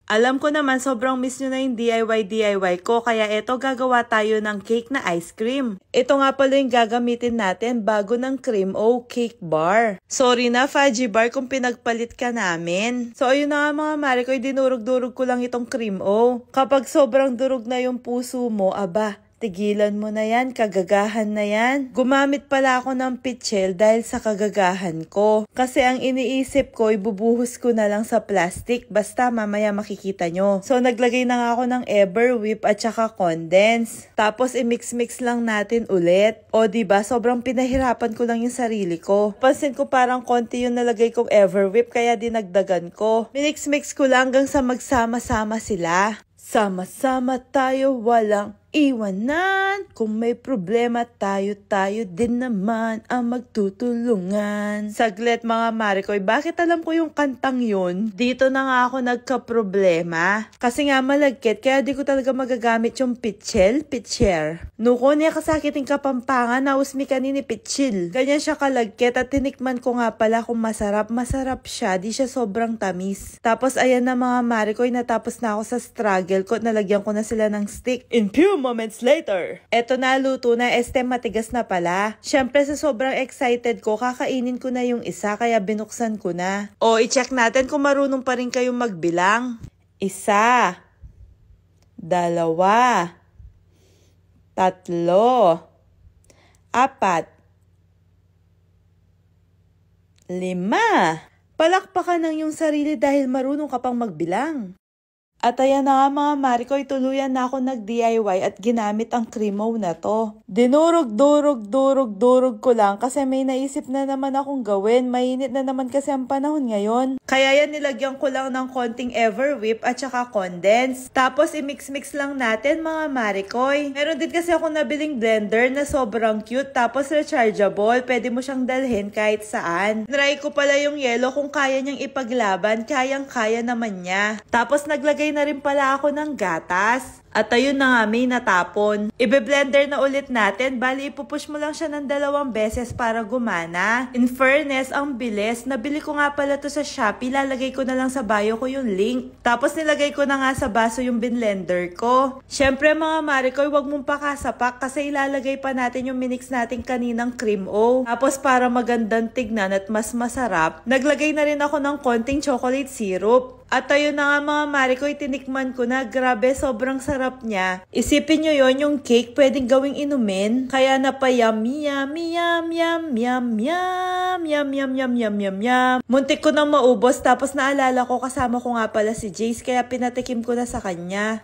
Alam ko naman sobrang miss nyo na yung DIY ko, kaya eto gagawa tayo ng cake na ice cream. Ito nga pala yung gagamitin natin bago ng cream o cake bar. Sorry na fudgy bar kung pinagpalit ka namin. So ayun na nga mga Marikoy, dinurog-durog ko lang itong cream o. Kapag sobrang durog na yung puso mo, aba, tigilan mo na yan, kagagahan na yan. Gumamit pala ako ng pitchel dahil sa kagagahan ko. Kasi ang iniisip ko, ibubuhos ko na lang sa plastic, basta mamaya makikita nyo. So naglagay na nga ako ng Everwhip at saka condense. Tapos i-mix-mix lang natin ulit. O diba, sobrang pinahirapan ko lang yung sarili ko. Pansin ko parang konti yung nalagay kong Everwhip kaya dinagdagan ko. Minix-mix ko lang hanggang sa magsama-sama sila. Sama-sama tayo, walang iwanan. Kung may problema tayo din naman ang magtutulungan. Saglit mga Marikoy, bakit alam ko yung kantang yun? Dito na nga ako nagka-problema. Kasi nga malagkit, kaya di ko talaga magagamit yung pitcher. Nuko niya kasakiting kapampangan na usmi kanini pitchil. Ganyan siya kalagkit at tinikman ko nga pala kung masarap siya, di siya sobrang tamis. Tapos ayan na mga Marikoy, natapos na ako sa struggle ko, nalagyan ko na sila ng stick. In few moments later, eto na, luto na, matigas na pala. Syempre sa sobrang excited ko, kakainin ko na yung isa kaya binuksan ko na. O, i-check natin kung marunong pa rin kayong magbilang. 1, 2, 3, 4, 5. Palakpakan ng yung sarili dahil marunong ka pang magbilang. At ayan na nga mga Marikoy, tuluyan na ako nag-DIY at ginamit ang Cremo na to. Dinurog-durog ko lang kasi may naisip na naman akong gawin. Mainit na naman kasi ang panahon ngayon. Kaya yan, nilagyan ko lang ng konting Everwhip at saka condense. Tapos i-mix-mix lang natin mga Marikoy. Meron din kasi ako nabiling blender na sobrang cute tapos rechargeable. Pwede mo siyang dalhin kahit saan. Try ko pala yung yellow kung kaya niyang ipaglaban. Kayang-kaya naman niya. Tapos naglagay na rin pala ako ng gatas. At ayun na nga, may natapon. Ibe-blender na ulit natin. Bali, ipupush mo lang siya ng 2 beses para gumana. In fairness, ang bilis. Nabili ko nga pala to sa Shopee. Lalagay ko na lang sa bio ko yung link. Tapos nilagay ko na nga sa baso yung binlender ko. Syempre mga Marikoy, wag mong pakasapak kasi ilalagay pa natin yung minix natin kaninang cream o. Tapos para magandang tignan at mas masarap, naglagay na rin ako ng konting chocolate syrup. At ayun na nga mga Marikoy, tinikman ko na. Grabe, sobrang sarap niya. Isipin nyo yon, yung cake pwedeng gawing inumin. Kaya napayami, yummy. Muntik ko nang maubos tapos naalala ko kasama ko nga pala si Jace kaya pinatikim ko na sa kanya.